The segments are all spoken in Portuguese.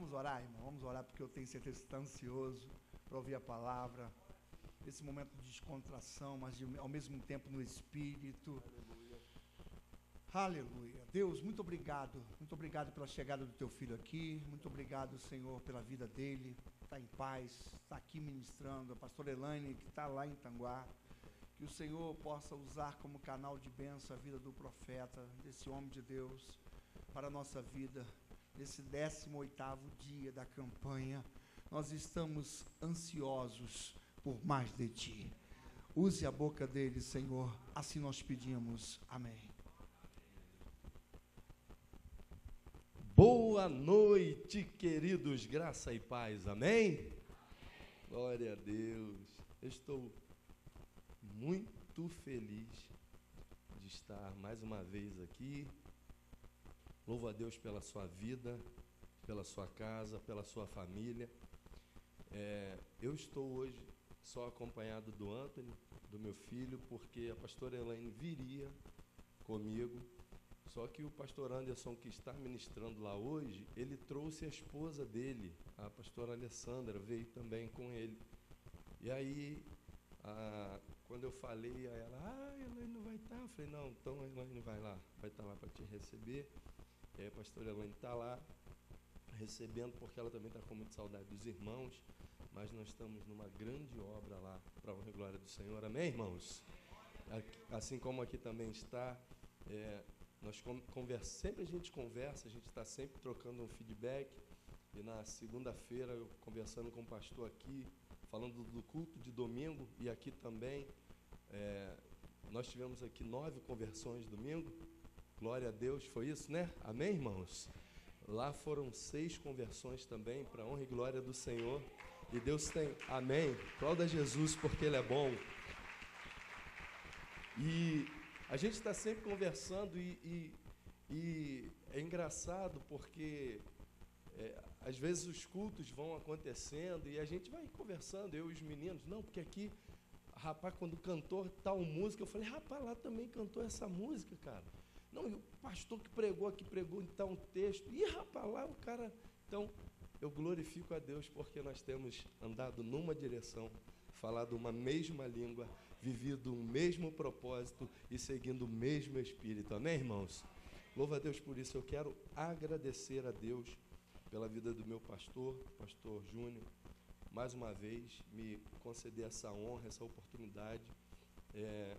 Vamos orar, irmão, vamos orar, porque eu tenho certeza que você está ansioso para ouvir a palavra. Esse momento de descontração, mas ao mesmo tempo no Espírito. Aleluia. Deus, muito obrigado pela chegada do teu filho aqui, muito obrigado, Senhor, pela vida dele, está em paz, está aqui ministrando, a pastora Elaine, que está lá em Tanguá, que o Senhor possa usar como canal de bênção a vida do profeta, desse homem de Deus, para a nossa vida, nesse 18º dia da campanha. Nós estamos ansiosos por mais de Ti. Use a boca dele, Senhor, assim nós pedimos. Amém. Boa noite, queridos, graça e paz, amém? Glória a Deus. Eu estou muito feliz de estar mais uma vez aqui. Louvo a Deus pela sua vida, pela sua casa, pela sua família. Eu estou hoje só acompanhado do Anthony, do meu filho, porque a pastora Elaine viria comigo. Só que o pastor Anderson, que está ministrando lá hoje, ele trouxe a esposa dele, a pastora Alessandra, veio também com ele. E aí, quando eu falei a ela, Elaine não vai estar? Eu falei, não, então a Elaine vai estar lá para te receber. E aí a pastora Elaine está lá, recebendo, porque ela também está com muita saudade dos irmãos, mas nós estamos numa grande obra lá, para a honra e glória do Senhor, amém, irmãos? Assim como aqui também está, nós sempre a gente conversa, a gente está sempre trocando um feedback, e na segunda-feira, eu conversando com o pastor aqui, falando do culto de domingo, e aqui também, nós tivemos aqui 9 conversões domingo, glória a Deus, foi isso, né? Amém, irmãos? Lá foram 6 conversões também, para a honra e glória do Senhor, e Deus tem, amém? Aplauda Jesus, porque Ele é bom. E a gente está sempre conversando e é engraçado porque às vezes os cultos vão acontecendo e a gente vai conversando, eu e os meninos, não, porque aqui, rapaz, quando cantou tal música, eu falei, rapaz, lá também cantou essa música, cara. Não, e o pastor que pregou aqui, pregou então um texto, e rapaz, lá o cara... Então, eu glorifico a Deus porque nós temos andado numa direção, falado uma mesma língua, vivido o mesmo propósito e seguindo o mesmo Espírito. Amém, irmãos? Louvo a Deus por isso. Eu quero agradecer a Deus pela vida do meu pastor Júnior, mais uma vez, me conceder essa honra, essa oportunidade.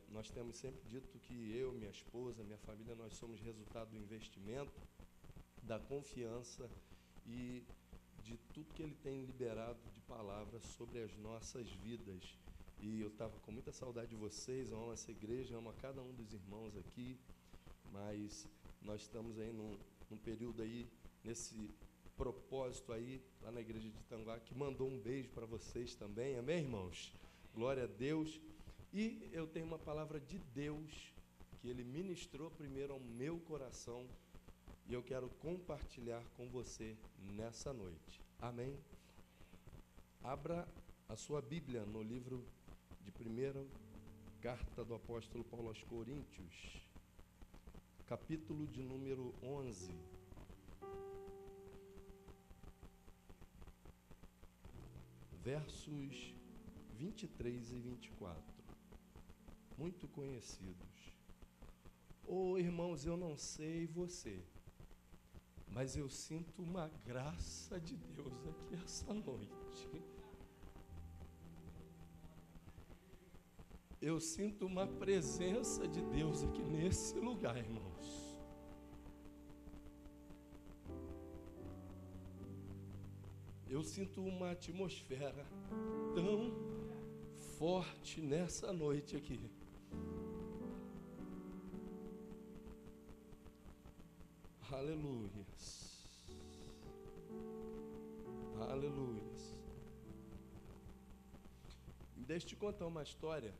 Nós temos sempre dito que eu, minha esposa, minha família, nós somos resultado do investimento, da confiança e de tudo que Ele tem liberado de palavras sobre as nossas vidas. E eu estava com muita saudade de vocês, eu amo essa igreja, amo a cada um dos irmãos aqui, mas nós estamos aí num período aí, nesse propósito aí, lá na igreja de Tanguá, que mandou um beijo para vocês também, amém, irmãos? Glória a Deus. E eu tenho uma palavra de Deus, que Ele ministrou primeiro ao meu coração, e eu quero compartilhar com você nessa noite, amém? Abra a sua Bíblia no livro de 1ª carta do apóstolo Paulo aos Coríntios, capítulo de número 11. Versos 23 e 24, muito conhecidos. Irmãos, eu não sei você, mas eu sinto uma graça de Deus aqui essa noite. Eu sinto uma presença de Deus aqui nesse lugar, irmãos. Eu sinto uma atmosfera tão forte nessa noite aqui. Aleluias. Aleluias. Deixa eu te contar uma história.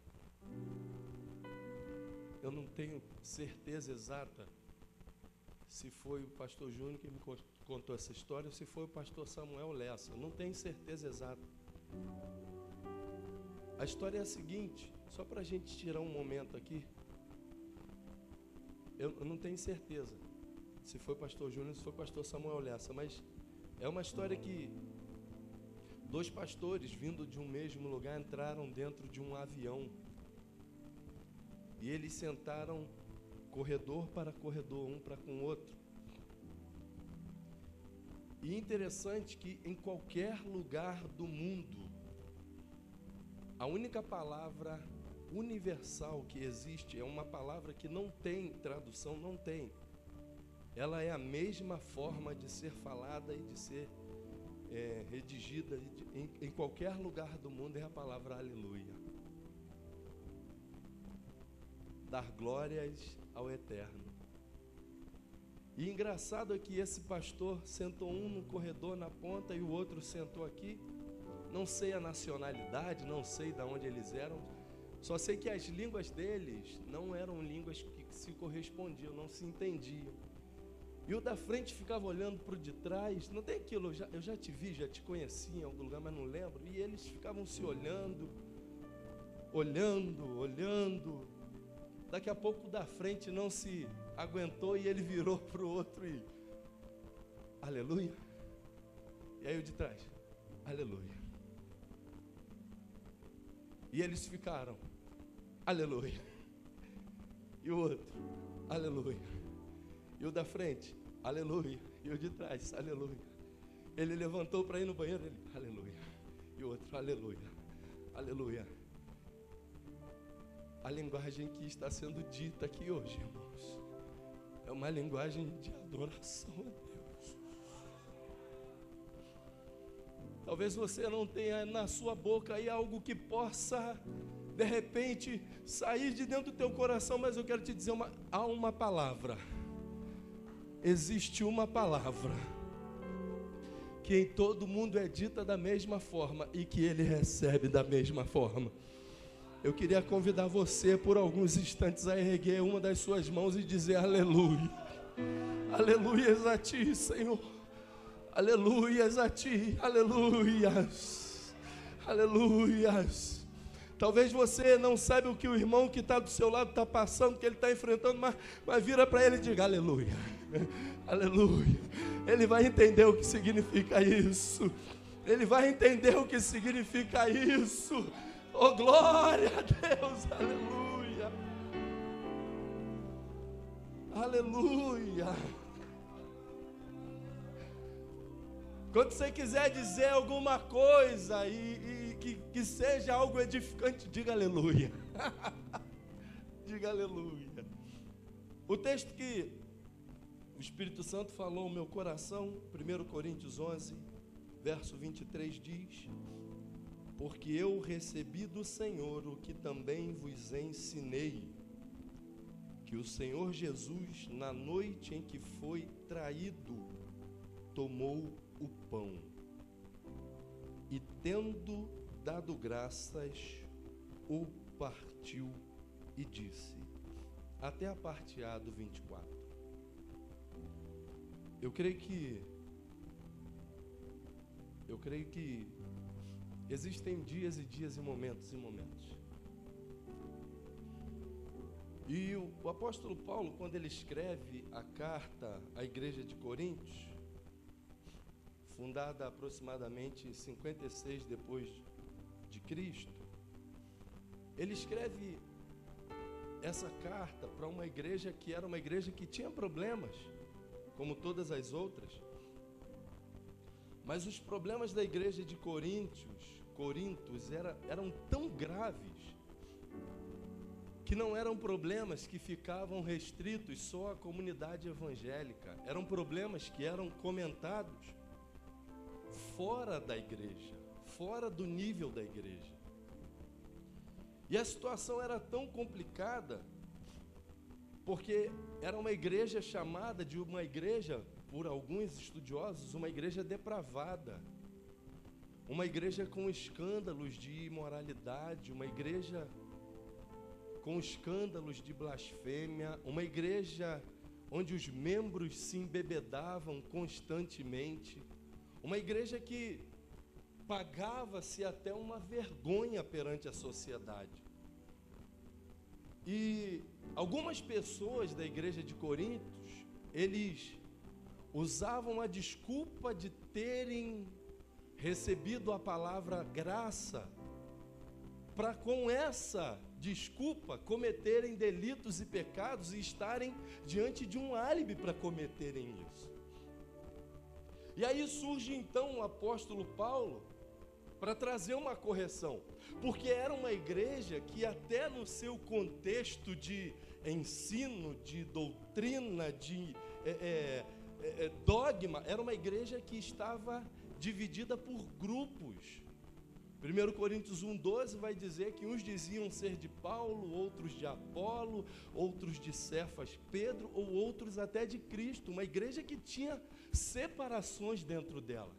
Eu não tenho certeza exata se foi o pastor Júnior que me contou essa história ou se foi o pastor Samuel Lessa. Eu não tenho certeza exata. A história é a seguinte, só para a gente tirar um momento aqui. Eu não tenho certeza se foi o pastor Júnior ou se foi o pastor Samuel Lessa, mas É uma história que 2 pastores vindo de um mesmo lugar entraram dentro de um avião. E eles sentaram corredor para corredor, um para com o outro. E interessante que em qualquer lugar do mundo, a única palavra universal que existe é uma palavra que não tem tradução, não tem. Ela é a mesma forma de ser falada e de ser redigida em qualquer lugar do mundo, é a palavra aleluia. Dar glórias ao Eterno. E engraçado é que esse pastor sentou um no corredor na ponta e o outro sentou aqui. Não sei a nacionalidade, não sei de onde eles eram. Só sei que as línguas deles não eram línguas que se correspondiam, não se entendiam. E o da frente ficava olhando para o de trás. Não tem aquilo, eu já te vi, já te conheci em algum lugar, mas não lembro. E eles ficavam se olhando. Daqui a pouco o da frente não se aguentou e ele virou para o outro e... aleluia. E aí o de trás, aleluia. E eles ficaram, aleluia. E o outro, aleluia. E o da frente, aleluia. E o de trás, aleluia. Ele levantou para ir no banheiro, ele, aleluia. E o outro, aleluia. Aleluia. A linguagem que está sendo dita aqui hoje, irmãos, é uma linguagem de adoração a Deus. Talvez você não tenha na sua boca aí algo que possa, de repente, sair de dentro do teu coração, mas eu quero te dizer, há uma palavra. Existe uma palavra que em todo mundo é dita da mesma forma e que ele recebe da mesma forma. Eu queria convidar você por alguns instantes a erguer uma das suas mãos e dizer aleluia. Aleluias a ti, Senhor. Aleluias a ti. Aleluias. Aleluias. Talvez você não saiba o que o irmão que está do seu lado está passando, que ele está enfrentando, mas vira para ele e diga aleluia. Aleluia. Ele vai entender o que significa isso. Ele vai entender o que significa isso. Oh, glória a Deus, aleluia, aleluia. Quando você quiser dizer alguma coisa e que seja algo edificante, diga aleluia, diga aleluia. O texto que o Espírito Santo falou no meu coração, 1 Coríntios 11, verso 23 diz: porque eu recebi do Senhor o que também vos ensinei, que o Senhor Jesus, na noite em que foi traído, tomou o pão e, tendo dado graças, o partiu e disse, até a parte A do 24. Eu creio que existem dias e dias e momentos e momentos. E o apóstolo Paulo, quando ele escreve a carta à igreja de Coríntios, fundada aproximadamente 56 depois de Cristo, ele escreve essa carta para uma igreja que era uma igreja que tinha problemas, como todas as outras. Mas os problemas da igreja de Corintos eram tão graves que não eram problemas que ficavam restritos só à comunidade evangélica. Eram problemas que eram comentados fora da igreja, fora do nível da igreja. E a situação era tão complicada porque era uma igreja chamada de uma igreja, por alguns estudiosos, uma igreja depravada, uma igreja com escândalos de imoralidade, uma igreja com escândalos de blasfêmia, uma igreja onde os membros se embebedavam constantemente, uma igreja que pagava-se até uma vergonha perante a sociedade. E algumas pessoas da igreja de Corintos, eles usavam a desculpa de terem recebido a palavra graça, para com essa desculpa cometerem delitos e pecados e estarem diante de um álibi para cometerem isso. E aí surge então o apóstolo Paulo para trazer uma correção, porque era uma igreja que até no seu contexto de ensino, de doutrina, de dogma, era uma igreja que estava dividida por grupos. 1 Coríntios 1,12 vai dizer que uns diziam ser de Paulo, outros de Apolo, outros de Cefas, Pedro, ou outros até de Cristo. Uma igreja que tinha separações dentro dela.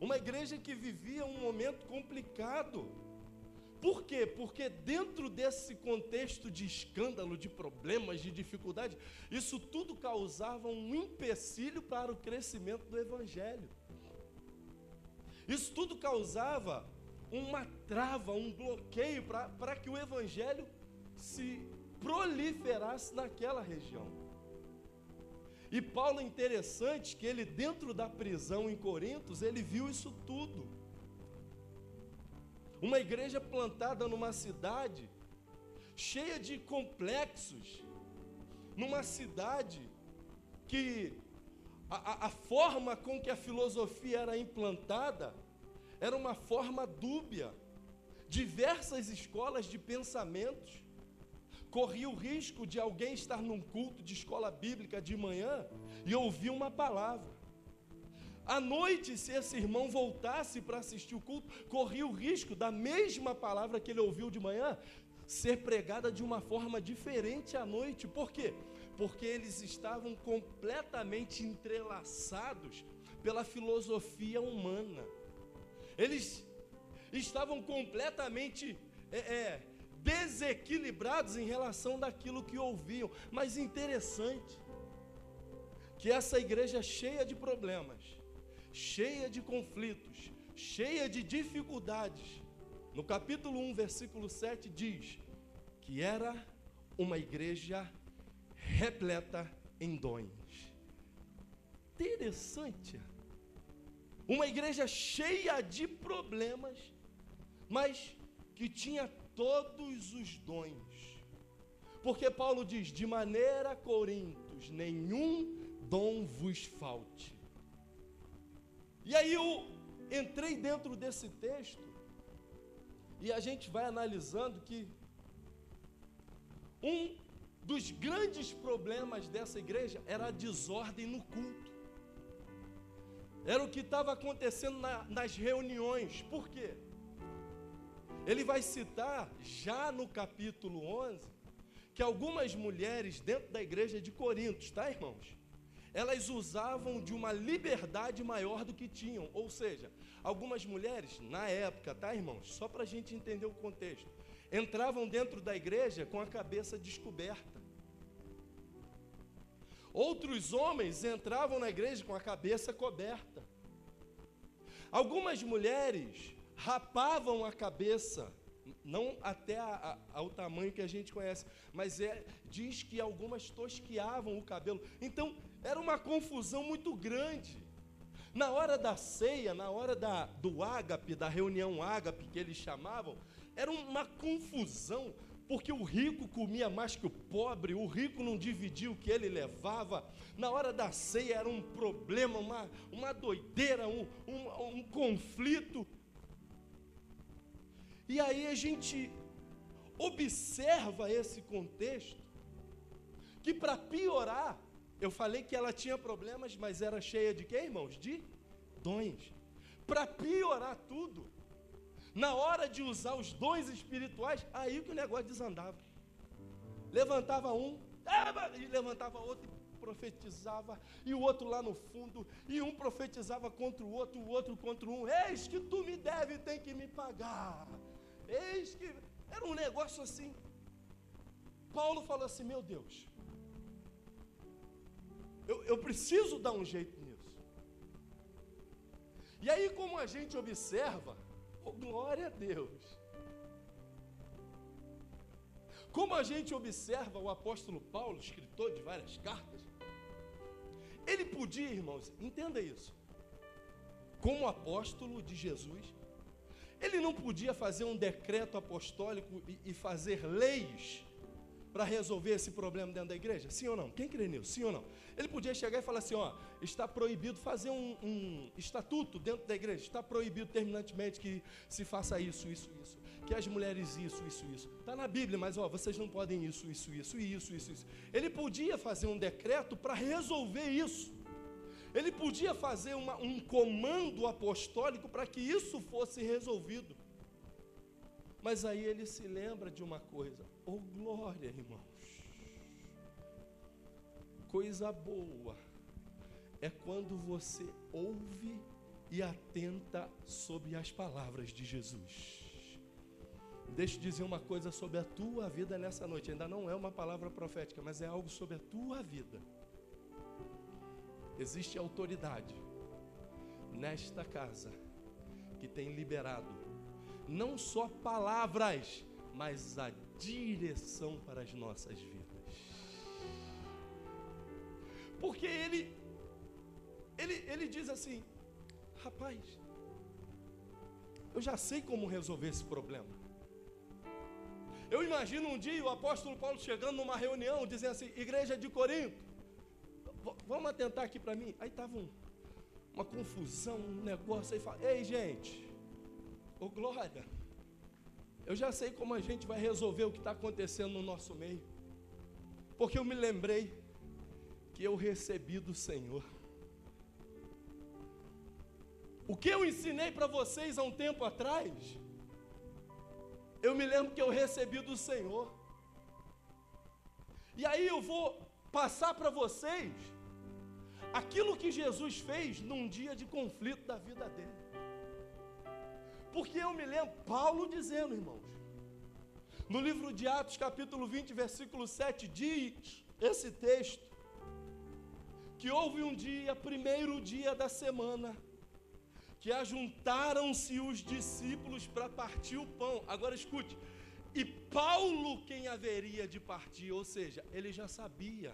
Uma igreja que vivia um momento complicado. Por quê? Porque dentro desse contexto de escândalo, de problemas, de dificuldade, isso tudo causava um empecilho para o crescimento do Evangelho. Isso tudo causava uma trava, um bloqueio para que o Evangelho se proliferasse naquela região. E Paulo é interessante que ele, dentro da prisão em Corintos, ele viu isso tudo. Uma igreja plantada numa cidade cheia de complexos, numa cidade que a forma com que a filosofia era implantada era uma forma dúbia. Diversas escolas de pensamentos. Corria o risco de alguém estar num culto de escola bíblica de manhã e ouvir uma palavra. À noite, se esse irmão voltasse para assistir o culto, corria o risco da mesma palavra que ele ouviu de manhã ser pregada de uma forma diferente à noite. Por quê? Porque eles estavam completamente entrelaçados pela filosofia humana. Eles estavam completamente desequilibrados em relação daquilo que ouviam. Mas interessante que essa igreja cheia de problemas, cheia de conflitos, cheia de dificuldades, no capítulo 1, versículo 7 diz que era uma igreja repleta em dons. Interessante. Uma igreja cheia de problemas, mas que tinha todos os dons. Porque Paulo diz, de maneira, Coríntios, nenhum dom vos falte. E aí eu entrei dentro desse texto e a gente vai analisando que um dos grandes problemas dessa igreja era a desordem no culto. Era o que estava acontecendo nas reuniões. Por quê? Ele vai citar, já no capítulo 11, que algumas mulheres dentro da igreja de Corinto, tá, irmãos? Elas usavam de uma liberdade maior do que tinham. Ou seja, algumas mulheres, na época, tá, irmãos? Só para a gente entender o contexto. Entravam dentro da igreja com a cabeça descoberta. Outros homens entravam na igreja com a cabeça coberta. Algumas mulheres rapavam a cabeça, não até ao tamanho que a gente conhece, mas diz que algumas tosquiavam o cabelo. Então, era uma confusão muito grande. Na hora da ceia, na hora do ágape, da reunião ágape que eles chamavam, era uma confusão, porque o rico comia mais que o pobre, o rico não dividia o que ele levava. Na hora da ceia era um problema, uma doideira, um conflito. E aí a gente observa esse contexto, que para piorar, eu falei que ela tinha problemas, mas era cheia de quê, irmãos? De dons. Para piorar tudo, na hora de usar os dons espirituais, aí que o negócio desandava. Levantava um, e levantava outro e profetizava, e o outro lá no fundo, e um profetizava contra o outro contra um. Eis que tu me deve, tem que me pagar. Eis que... Era um negócio assim. Paulo falou assim, meu Deus, eu preciso dar um jeito nisso. E aí, como a gente observa, oh, glória a Deus, como a gente observa o apóstolo Paulo, escritor de várias cartas, ele podia, irmãos, entenda isso, como apóstolo de Jesus, ele não podia fazer um decreto apostólico e fazer leis para resolver esse problema dentro da igreja? Sim ou não? Quem crê nisso? Sim ou não? Ele podia chegar e falar assim, ó, está proibido fazer um estatuto dentro da igreja, está proibido terminantemente que se faça isso, que as mulheres isso. Está na Bíblia, mas ó, vocês não podem isso. Ele podia fazer um decreto para resolver isso. Ele podia fazer um comando apostólico para que isso fosse resolvido. Mas aí ele se lembra de uma coisa. Oh, glória, irmãos. Coisa boa é quando você ouve e atenta sobre as palavras de Jesus. Deixa eu dizer uma coisa sobre a tua vida nessa noite. Ainda não é uma palavra profética, mas é algo sobre a tua vida. Existe autoridade nesta casa que tem liberado não só palavras, mas a direção para as nossas vidas. Porque ele diz assim, rapaz, eu já sei como resolver esse problema. Eu imagino um dia o apóstolo Paulo chegando numa reunião, dizendo assim, igreja de Corinto, vamos atentar aqui para mim. Aí estava uma confusão, um negócio, aí fala, ei gente, ô glória, eu já sei como a gente vai resolver o que está acontecendo no nosso meio, porque eu me lembrei que eu recebi do Senhor. O que eu ensinei para vocês há um tempo atrás, eu me lembro que eu recebi do Senhor. E aí eu vou passar para vocês aquilo que Jesus fez num dia de conflito da vida dele. Porque eu me lembro, Paulo dizendo, irmãos, no livro de Atos, capítulo 20, versículo 7, diz esse texto, que houve um dia, primeiro dia da semana, que ajuntaram-se os discípulos para partir o pão. Agora escute, e Paulo quem haveria de partir, ou seja, ele já sabia,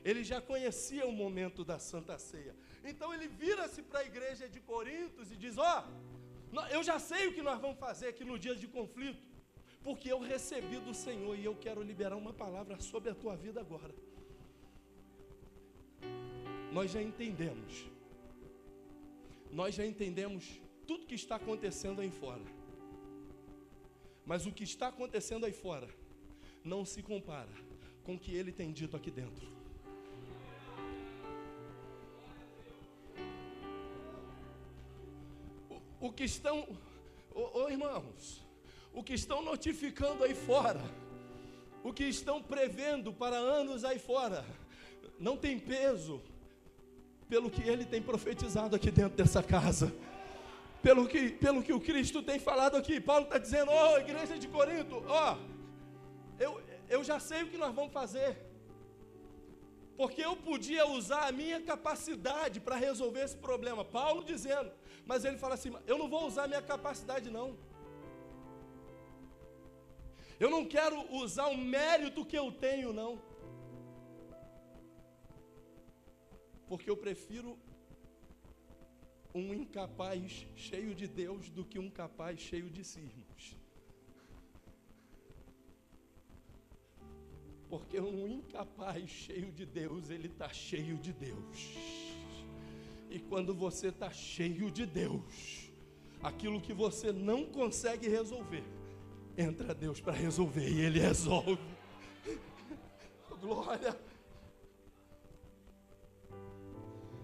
ele já conhecia o momento da Santa Ceia. Então ele vira-se para a igreja de Corintos e diz, ó, eu já sei o que nós vamos fazer aqui no dia de conflito, porque eu recebi do Senhor e eu quero liberar uma palavra sobre a tua vida agora. Nós já entendemos tudo que está acontecendo aí fora, mas o que está acontecendo aí fora não se compara com o que ele tem dito aqui dentro. O que estão, irmãos, o que estão notificando aí fora, o que estão prevendo para anos aí fora, não tem peso pelo que ele tem profetizado aqui dentro dessa casa, pelo que o Cristo tem falado aqui. Paulo está dizendo, ó, igreja de Corinto, ó, eu já sei o que nós vamos fazer, porque eu podia usar a minha capacidade para resolver esse problema. Paulo dizendo, mas ele fala assim, eu não vou usar a minha capacidade não, eu não quero usar o mérito que eu tenho não, porque eu prefiro um incapaz cheio de Deus do que um capaz cheio de si, irmãos. Porque um incapaz cheio de Deus, ele está cheio de Deus. E quando você está cheio de Deus, aquilo que você não consegue resolver, entra Deus para resolver e Ele resolve. Glória.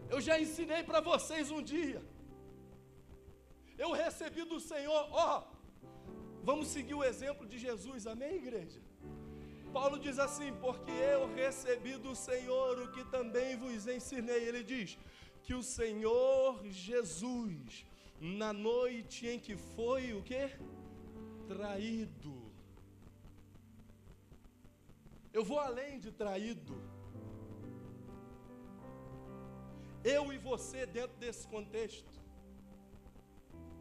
Eu já ensinei para vocês um dia. Eu recebi do Senhor, ó, vamos seguir o exemplo de Jesus, amém, igreja? Paulo diz assim, porque eu recebi do Senhor o que também vos ensinei. Ele diz que o Senhor Jesus, na noite em que foi o quê? Traído. Eu vou além de traído. Eu e você dentro desse contexto.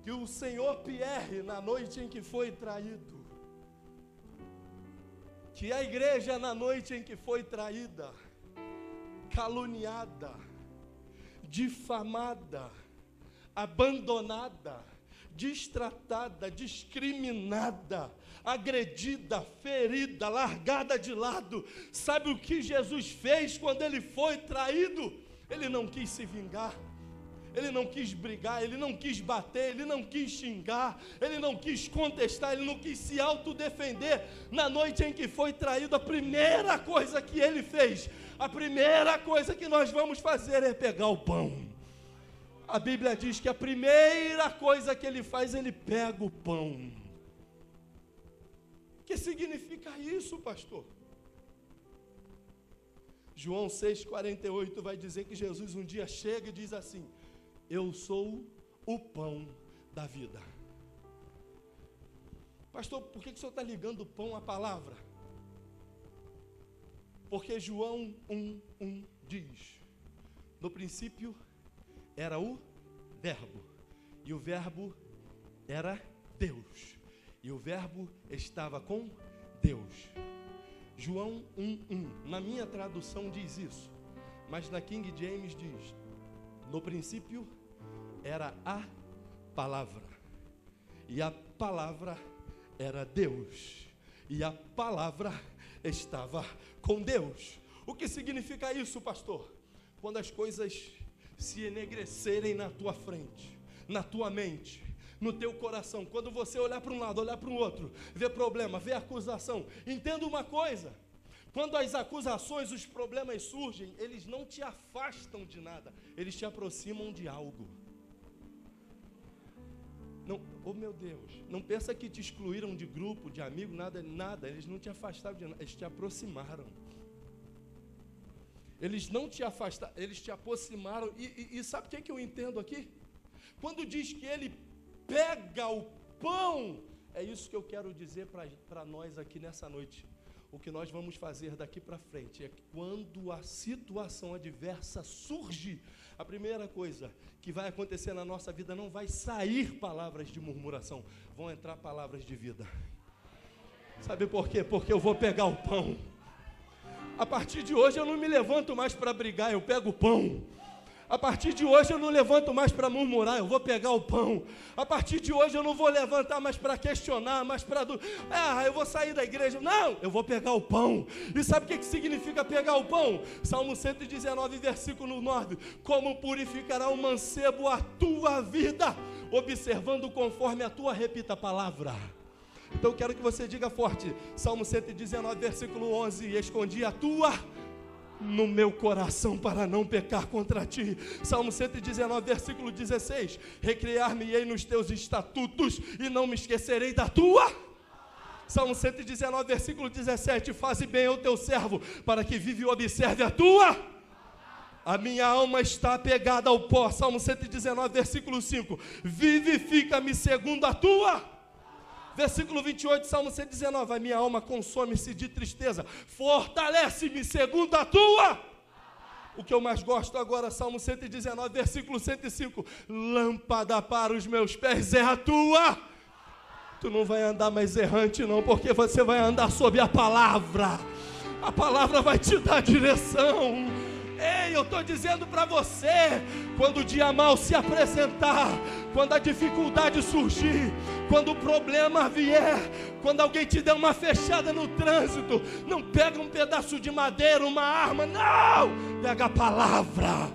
Que o Senhor Pierre, na noite em que foi traído. Que a igreja na noite em que foi traída, caluniada, difamada, abandonada, destratada, discriminada, agredida, ferida, largada de lado. Sabe o que Jesus fez quando ele foi traído? Ele não quis se vingar, ele não quis brigar, ele não quis bater, ele não quis xingar, ele não quis contestar, ele não quis se autodefender. Na noite em que foi traído, a primeira coisa que ele fez, a primeira coisa que nós vamos fazer é pegar o pão. A Bíblia diz que a primeira coisa que ele faz, ele pega o pão. O que significa isso, pastor? João 6,48 vai dizer que Jesus um dia chega e diz assim: eu sou o pão da vida. Pastor, por que o senhor está ligando o pão à palavra? Porque João 1,1 diz: no princípio era o Verbo, e o Verbo era Deus, e o Verbo estava com Deus. João 1,1, na minha tradução diz isso, mas na King James diz: no princípio era a palavra, e a palavra era Deus, e a palavra estava com Deus. O que significa isso, pastor? Quando as coisas se enegrecerem na tua frente, na tua mente, no teu coração, quando você olhar para um lado, olhar para o outro, ver problema, ver acusação, entenda uma coisa: quando as acusações, os problemas surgem, eles não te afastam de nada, eles te aproximam de algo. Não, oh meu Deus, não pensa que te excluíram de grupo, de amigo, nada, eles não te afastaram de nada, eles te aproximaram. Eles não te afastaram, eles te aproximaram. E sabe o que eu entendo aqui? Quando diz que ele pega o pão, é isso que eu quero dizer para nós aqui nessa noite. O que nós vamos fazer daqui para frente é que quando a situação adversa surge, a primeira coisa que vai acontecer na nossa vida, não vai sair palavras de murmuração, vão entrar palavras de vida. Sabe por quê? Porque eu vou pegar o pão. A partir de hoje eu não me levanto mais para brigar, eu pego o pão. A partir de hoje eu não levanto mais para murmurar, eu vou pegar o pão. A partir de hoje eu não vou levantar mais para questionar, mais para... eu vou sair da igreja. Não, eu vou pegar o pão. E sabe o que significa pegar o pão? Salmo 119, versículo 9. Como purificará o mancebo a tua vida, observando conforme a tua, repita a palavra. Então eu quero que você diga forte, Salmo 119, versículo 11, escondi a tua no meu coração para não pecar contra ti. Salmo 119, versículo 16, recrear-me-ei nos teus estatutos e não me esquecerei da tua. Salmo 119, versículo 17, faze bem ao teu servo, para que vive e observe a tua. A minha alma está apegada ao pó. Salmo 119, versículo 5, vivifica-me segundo a tua. Versículo 28, Salmo 119, a minha alma consome-se de tristeza, fortalece-me segundo a tua. O que eu mais gosto agora, Salmo 119, versículo 105, lâmpada para os meus pés é a tua. Tu não vai andar mais errante não, porque você vai andar sob a palavra vai te dar direção. Ei, eu estou dizendo para você, quando o dia mal se apresentar, quando a dificuldade surgir, quando o problema vier, quando alguém te der uma fechada no trânsito, não pega um pedaço de madeira, uma arma, não! Pega a palavra,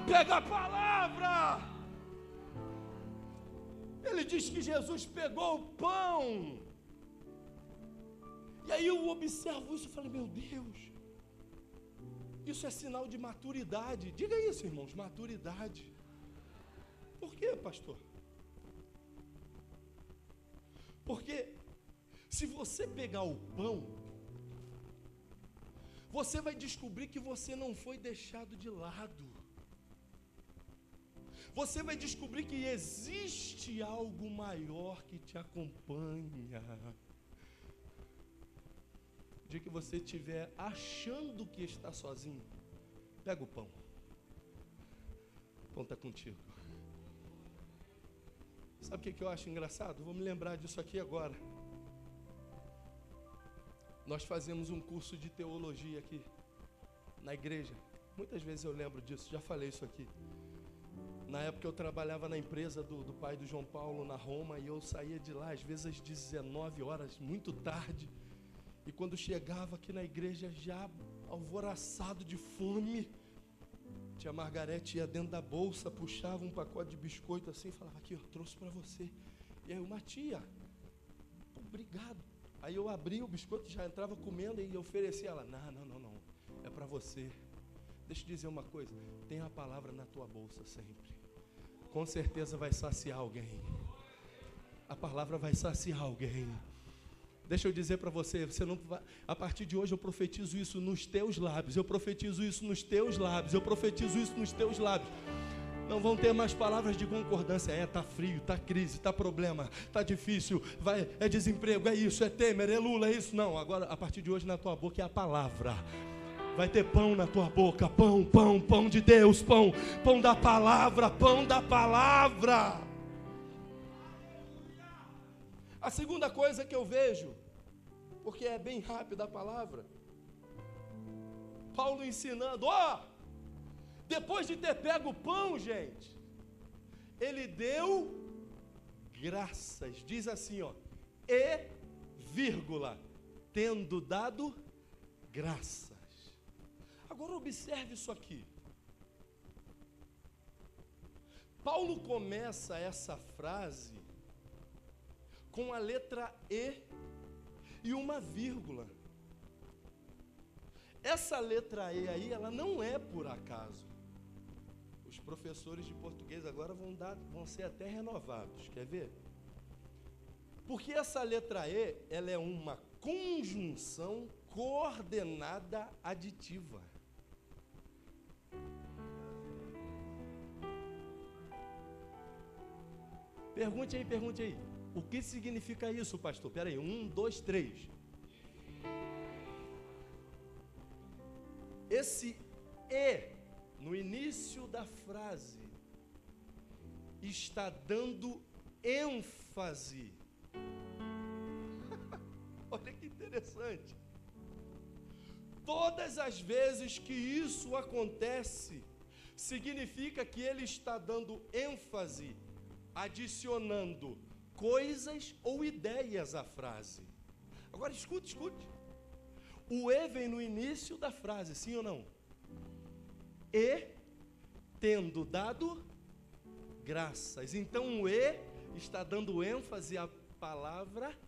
pega a palavra. Ele diz que Jesus pegou o pão, e aí eu observo isso e falo, meu Deus, isso é sinal de maturidade. Diga isso, irmãos, maturidade. Por quê, pastor? Porque se você pegar o pão, você vai descobrir que você não foi deixado de lado. Você vai descobrir que existe algo maior que te acompanha. O dia que você estiver achando que está sozinho, pega o pão. O pão está contigo. Sabe o que eu acho engraçado? Vou me lembrar disso aqui agora. Nós fazemos um curso de teologia aqui. na igreja. Muitas vezes eu lembro disso, já falei isso aqui. Na época eu trabalhava na empresa do pai do João Paulo, na Roma, e eu saía de lá, às vezes às 19 horas, muito tarde. E quando chegava aqui na igreja, já alvoroçado de fome, tia Margarete ia dentro da bolsa, puxava um pacote de biscoito assim, e falava, aqui, ó, trouxe para você. E aí uma tia, obrigado. Aí eu abria o biscoito, já entrava comendo e oferecia ela, não, é para você. Deixa eu dizer uma coisa, tem a palavra na tua bolsa sempre. Com certeza vai saciar alguém. A palavra vai saciar alguém. Deixa eu dizer para você, você não vai, a partir de hoje eu profetizo isso nos teus lábios, eu profetizo isso nos teus lábios, eu profetizo isso nos teus lábios. Não vão ter mais palavras de concordância. Tá frio, tá crise, tá problema, tá difícil, é desemprego, é isso, é Temer, é Lula, é isso. Não, agora a partir de hoje na tua boca é a palavra. Vai ter pão na tua boca, pão de Deus, pão da palavra, pão da palavra. A segunda coisa que eu vejo, porque é bem rápida a palavra, Paulo ensinando, depois de ter pego o pão, gente, ele deu graças, diz assim, tendo dado graças. Agora observe isso aqui. Paulo começa essa frase com a letra E e uma vírgula. Essa letra E aí, ela não é por acaso. Os professores de português agora vão ser até renovados, quer ver? Porque essa letra E, ela é uma conjunção coordenada aditiva. Pergunte aí. O que significa isso, pastor? Espera aí, 1, 2, 3. Esse E, no início da frase, está dando ênfase. Olha que interessante. Todas as vezes que isso acontece, significa que ele está dando ênfase, adicionando coisas ou ideias à frase. Agora escute. O E vem no início da frase, sim ou não? E tendo dado graças. Então o E está dando ênfase à palavra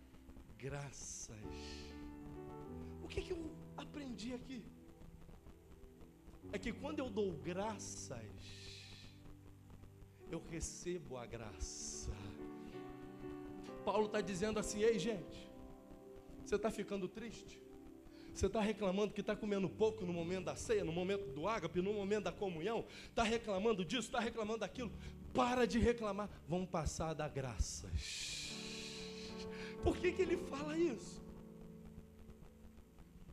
graças. O que eu aprendi aqui? É que quando eu dou graças, eu recebo a graça. Paulo está dizendo assim, ei gente, você está ficando triste? Você está reclamando que está comendo pouco no momento da ceia, no momento do ágape, no momento da comunhão? Está reclamando disso, está reclamando daquilo? Para de reclamar, vamos passar a dar graças. Por que ele fala isso?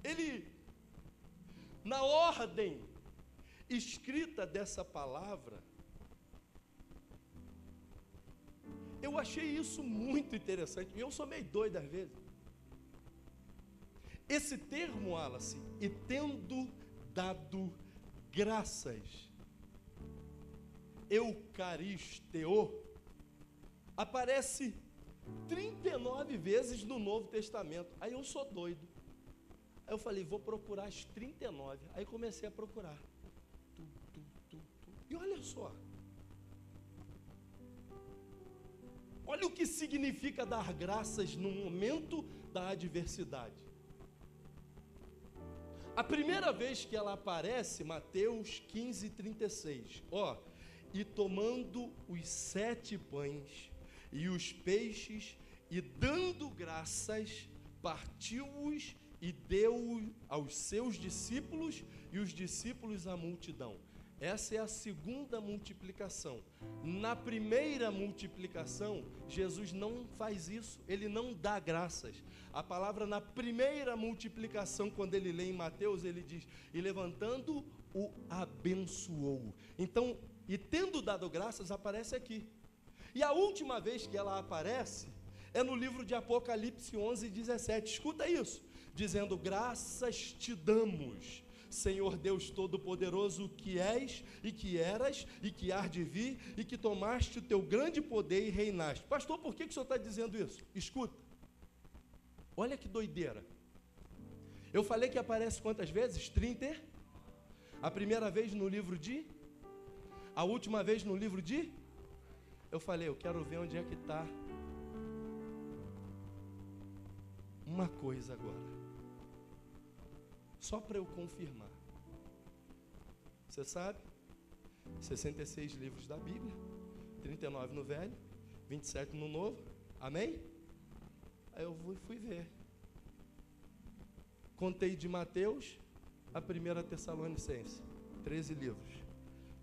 Ele, na ordem escrita dessa palavra, eu achei isso muito interessante. Eu sou meio doido às vezes. Esse termo, Wallace, e tendo dado graças, eucaristeo, aparece 39 vezes no Novo Testamento. Aí eu sou doido. Aí eu falei, vou procurar as 39. Aí comecei a procurar. E olha só. Olha o que significa dar graças no momento da adversidade. A primeira vez que ela aparece, Mateus 15, 36. E tomando os 7 pães e os peixes, e dando graças, partiu-os e deu aos seus discípulos, e os discípulos à multidão. Essa é a segunda multiplicação. Na primeira multiplicação, Jesus não faz isso, ele não dá graças. A palavra na primeira multiplicação, quando ele lê em Mateus, ele diz, e levantando, o abençoou. Então, e tendo dado graças, aparece aqui. E a última vez que ela aparece, é no livro de Apocalipse 11, 17. Escuta isso, dizendo, graças te damos, Senhor Deus Todo-Poderoso, que és e que eras e que há de vir e que tomaste o teu grande poder e reinaste. Pastor, por que o senhor está dizendo isso? Escuta, olha que doideira. Eu falei que aparece quantas vezes? 30. A primeira vez no livro de? A última vez no livro de? Eu falei, eu quero ver onde é que está uma coisa agora, só para eu confirmar. Você sabe, 66 livros da Bíblia, 39 no Velho, 27 no Novo, amém? Aí eu fui ver, contei de Mateus a 1 Tessalonicense, 13 livros,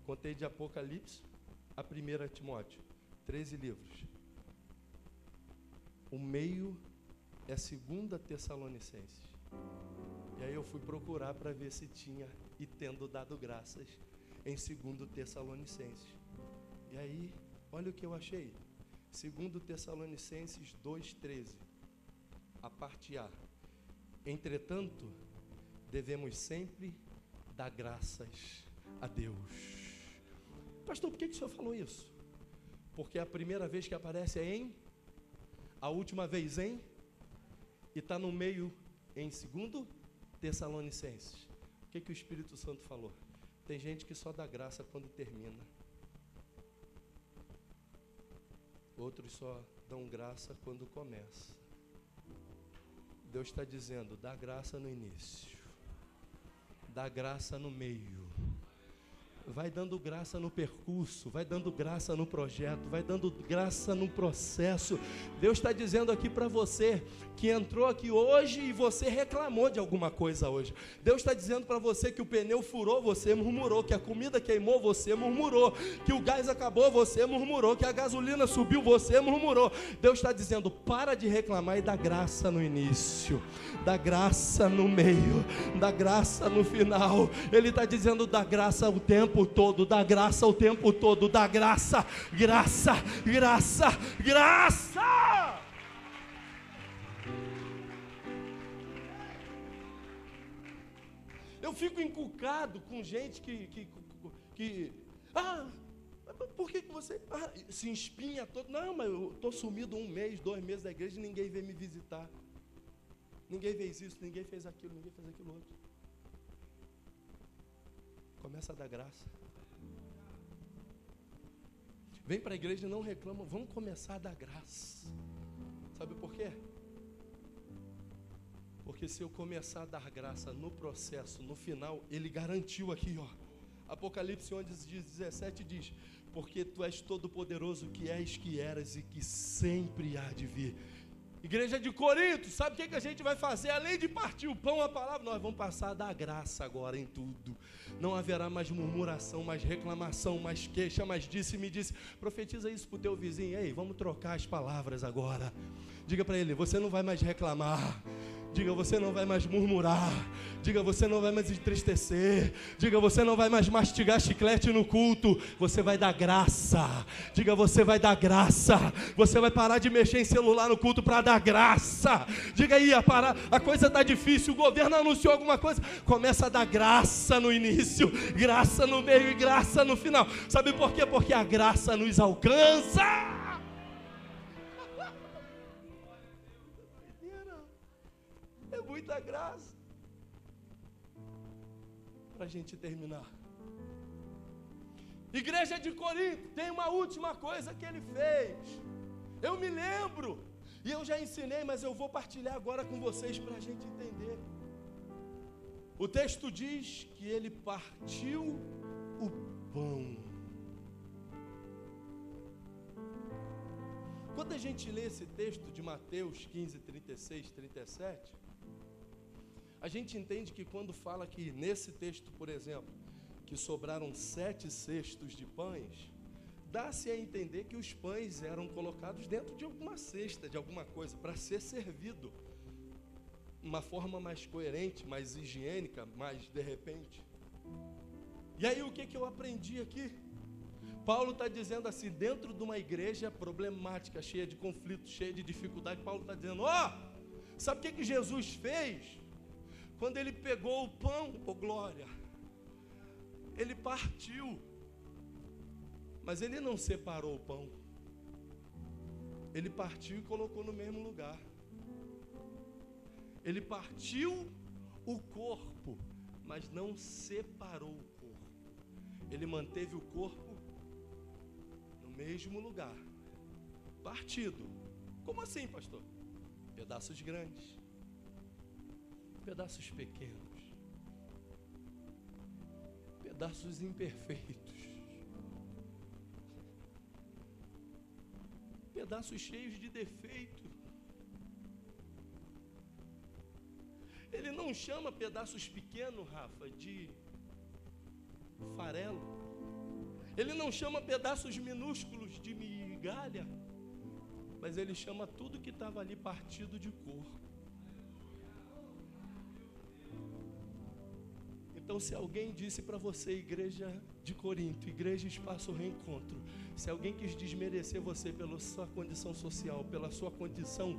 contei de Apocalipse a 1 Timóteo, 13 livros, o meio é 2 Tessalonicenses. E aí eu fui procurar para ver se tinha, e tendo dado graças, em 2 Tessalonicenses. E aí, olha o que eu achei. 2 Tessalonicenses 2,13. A parte A. Entretanto, devemos sempre dar graças a Deus. Pastor, por que o senhor falou isso? Porque a primeira vez que aparece é em, a última vez em, e está no meio em 2 Tessalonicenses. O que o Espírito Santo falou? Tem gente que só dá graça quando termina. Outros só dão graça quando começa. Deus está dizendo, dá graça no início, dá graça no meio, vai dando graça no percurso, vai dando graça no projeto, vai dando graça no processo. Deus está dizendo aqui para você, que entrou aqui hoje e você reclamou de alguma coisa hoje. Deus está dizendo para você que o pneu furou, você murmurou, que a comida queimou, você murmurou, que o gás acabou, você murmurou, que a gasolina subiu, você murmurou. Deus está dizendo, para de reclamar e dá graça no início, dá graça no meio, dá graça no final. Ele está dizendo, dá graça o tempo todo, dá graça o tempo todo, dá graça, graça, graça, graça. Eu fico encucado com gente que por que você se espinha todo? Não, mas eu estou sumido 1 mês, 2 meses da igreja e ninguém veio me visitar. Ninguém fez isso, ninguém fez aquilo, ninguém fez aquilo outro. Começa a dar graça. Vem para a igreja e não reclama, vamos começar a dar graça. Sabe por quê? Porque se eu começar a dar graça no processo, no final, ele garantiu aqui, ó. Apocalipse 11:17 diz, porque tu és todo poderoso, que és, que eras e que sempre há de vir. Igreja de Corinto, sabe o que a gente vai fazer? Além de partir o pão, a palavra, nós vamos passar a dar graça agora em tudo. Não haverá mais murmuração, mais reclamação, mais queixa, mais disse e me disse. Profetiza isso para o teu vizinho. Ei, vamos trocar as palavras agora. Diga para ele, você não vai mais reclamar. Diga, você não vai mais murmurar. Diga, você não vai mais entristecer. Diga, você não vai mais mastigar chiclete no culto. Você vai dar graça. Diga, você vai dar graça. Você vai parar de mexer em celular no culto para dar graça. Diga aí, a coisa está difícil. O governo anunciou alguma coisa. Começa a dar graça no início, graça no meio e graça no final. Sabe por quê? Porque a graça nos alcança. Muita graça. Para a gente terminar, igreja de Corinto, tem uma última coisa que ele fez. Eu me lembro, e eu já ensinei, mas eu vou partilhar agora com vocês para a gente entender. O texto diz que ele partiu o pão. Quando a gente lê esse texto de Mateus 15, 36, 37, a gente entende que quando fala que nesse texto, por exemplo, que sobraram 7 cestos de pães, dá-se a entender que os pães eram colocados dentro de alguma cesta, de alguma coisa, para ser servido. Uma forma mais coerente, mais higiênica, mais de repente. E aí o que eu aprendi aqui? Paulo está dizendo assim, dentro de uma igreja problemática, cheia de conflitos, cheia de dificuldade, Paulo está dizendo, sabe o que Jesus fez? Quando ele pegou o pão, oh glória, ele partiu, mas ele não separou o pão. Ele partiu e colocou no mesmo lugar. Ele partiu o corpo, mas não separou o corpo. Ele manteve o corpo no mesmo lugar, partido. Como assim, pastor? Pedaços grandes, pedaços pequenos, pedaços imperfeitos, pedaços cheios de defeito. Ele não chama pedaços pequenos, Rafa, de farelo. Ele não chama pedaços minúsculos de migalha, mas ele chama tudo que estava ali partido de corpo. Então, se alguém disse para você, igreja de Corinto, igreja Espaço Reencontro, se alguém quis desmerecer você pela sua condição social, pela sua condição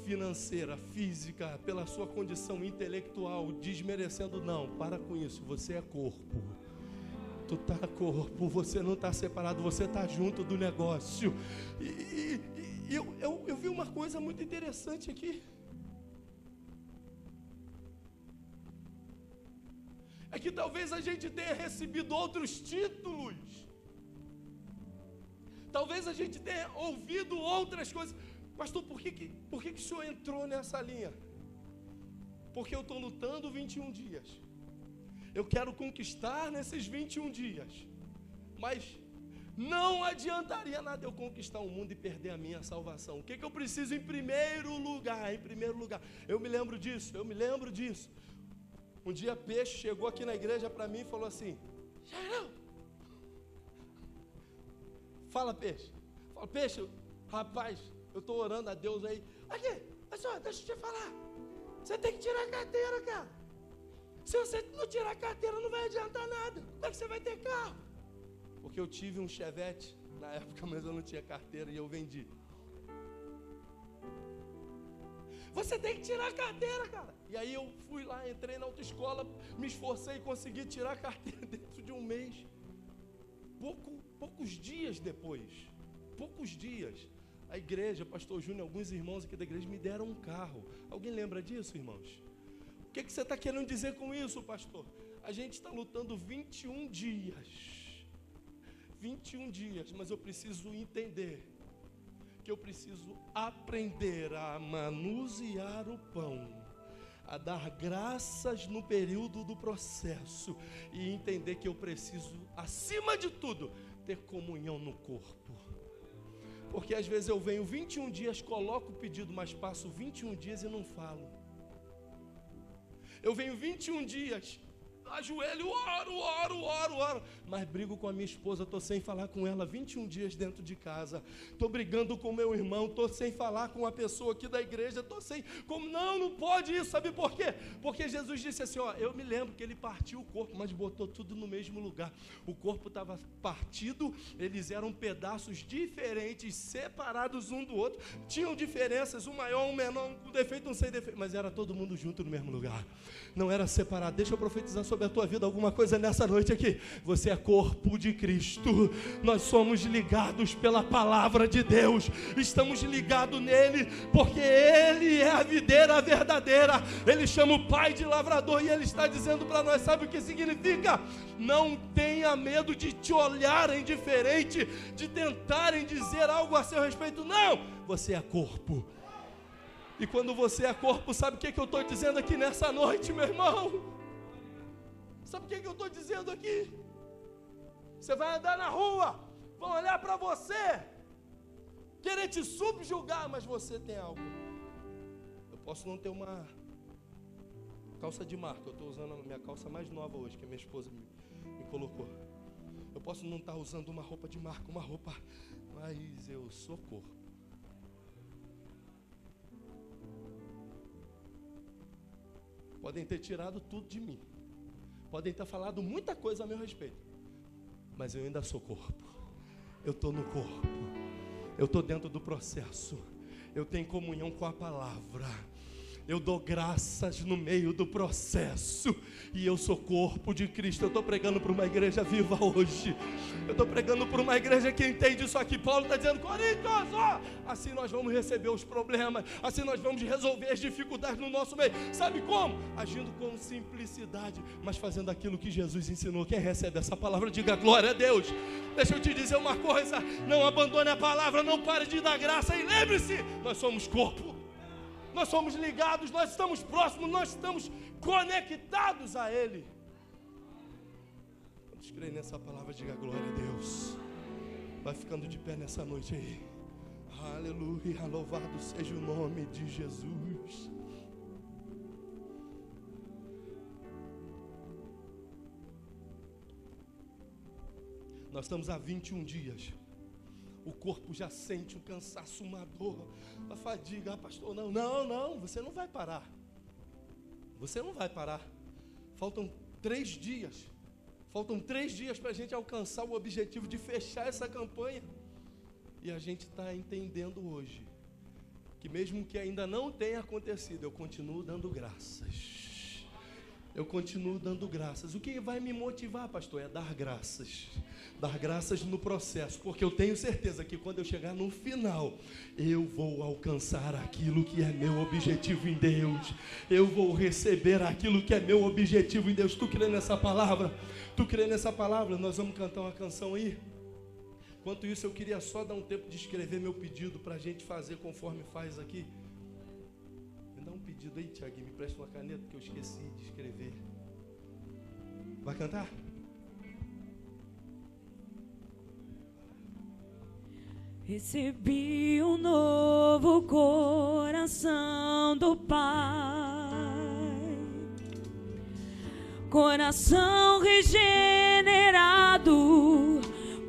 financeira, física, pela sua condição intelectual, desmerecendo, não, para com isso, você é corpo. Tu tá corpo, você não está separado, você está junto do negócio. E eu vi uma coisa muito interessante aqui. É que talvez a gente tenha recebido outros títulos. Talvez a gente tenha ouvido outras coisas. Pastor, por que o senhor entrou nessa linha? Porque eu estou lutando 21 dias. Eu quero conquistar nesses 21 dias. Mas não adiantaria nada eu conquistar o mundo e perder a minha salvação. O que eu preciso em primeiro lugar? Em primeiro lugar, eu me lembro disso. Um dia Peixe chegou aqui na igreja para mim e falou assim: Jairão, fala Peixe. Fala, Peixe, rapaz, eu estou orando a Deus aí. Aqui, olha só, deixa eu te falar. Você tem que tirar a carteira, cara. Se você não tirar a carteira, não vai adiantar nada. Como é que você vai ter carro? Porque eu tive um Chevette na época, mas eu não tinha carteira e eu vendi. Você tem que tirar a carteira, cara. E aí eu fui lá, entrei na autoescola, me esforcei e consegui tirar a carteira dentro de um mês. Poucos dias depois, a igreja, pastor Júnior, alguns irmãos aqui da igreja me deram um carro. Alguém lembra disso, irmãos? O que você está querendo dizer com isso, pastor? A gente está lutando 21 dias. 21 dias, mas eu preciso entender que eu preciso aprender a manusear o pão, a dar graças no período do processo e entender que eu preciso, acima de tudo, ter comunhão no corpo. Porque às vezes eu venho 21 dias, coloco o pedido, mas passo 21 dias e não falo. Eu venho 21 dias, ajoelho, oro, mas brigo com a minha esposa, estou sem falar com ela 21 dias dentro de casa, estou brigando com meu irmão, estou sem falar com a pessoa aqui da igreja, estou sem, como não pode isso, sabe por quê? Porque Jesus disse assim, eu me lembro que ele partiu o corpo, mas botou tudo no mesmo lugar, o corpo estava partido, eles eram pedaços diferentes, separados um do outro, tinham diferenças, um maior, um menor, um com defeito, um sem defeito, mas era todo mundo junto no mesmo lugar, não era separado. Deixa eu profetizar sobre a tua vida alguma coisa nessa noite aqui. Você é corpo de Cristo. Nós somos ligados pela palavra de Deus. Estamos ligados nele porque ele é a videira verdadeira. Ele chama o pai de lavrador e ele está dizendo para nós, sabe o que significa? Não tenha medo de te olharem diferente, de tentarem dizer algo a seu respeito. Não, você é corpo. E quando você é corpo, sabe o que eu estou dizendo aqui nessa noite, meu irmão? Sabe o que eu estou dizendo aqui? Você vai andar na rua, vão olhar para você, querer te subjugar, mas você tem algo. Eu posso não ter uma calça de marca, eu estou usando a minha calça mais nova hoje, que a minha esposa me colocou. Eu posso não estar usando uma roupa de marca, mas eu sou corpo. Podem ter tirado tudo de mim. Podem ter falado muita coisa a meu respeito. Mas eu ainda sou corpo. Eu estou no corpo. Eu estou dentro do processo. Eu tenho comunhão com a palavra. Eu dou graças no meio do processo. E eu sou corpo de Cristo. Eu estou pregando para uma igreja viva hoje. Eu estou pregando para uma igreja que entende isso aqui. Paulo está dizendo, Coríntios, ó, assim nós vamos receber os problemas. Assim nós vamos resolver as dificuldades no nosso meio. Sabe como? Agindo com simplicidade, mas fazendo aquilo que Jesus ensinou. Quem recebe essa palavra, diga glória a Deus. Deixa eu te dizer uma coisa. Não abandone a palavra, não pare de dar graça. E lembre-se, nós somos corpo. Nós somos ligados, nós estamos próximos, nós estamos conectados a Ele. Vamos crer nessa palavra, diga glória a Deus. Vai ficando de pé nessa noite aí. Aleluia, louvado seja o nome de Jesus. Nós estamos há 21 dias. O corpo já sente um cansaço, uma dor, a fadiga. Ah, pastor, não, você não vai parar. Você não vai parar. Faltam 3 dias. Faltam 3 dias para a gente alcançar o objetivo de fechar essa campanha. E a gente está entendendo hoje que mesmo que ainda não tenha acontecido, eu continuo dando graças. Eu continuo dando graças. O que vai me motivar, pastor, é dar graças. Dar graças no processo, porque eu tenho certeza que quando eu chegar no final, eu vou alcançar aquilo que é meu objetivo em Deus. Eu vou receber aquilo que é meu objetivo em Deus. Tu crê nessa palavra? Tu crê nessa palavra? Nós vamos cantar uma canção aí. Enquanto isso, eu queria só dar um tempo de escrever meu pedido para a gente fazer conforme faz aqui. Me dá um pedido aí, Tiaguinho, me presta uma caneta que eu esqueci de escrever. Vai cantar? Recebi um novo coração do Pai, coração regenerado,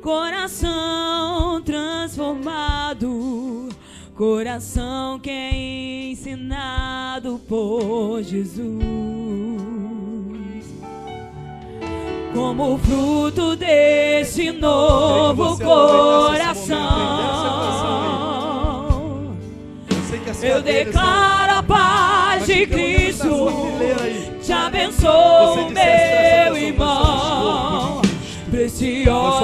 coração transformado, coração que é ensinado por Jesus. Como fruto deste novo coração, eu declaro a paz.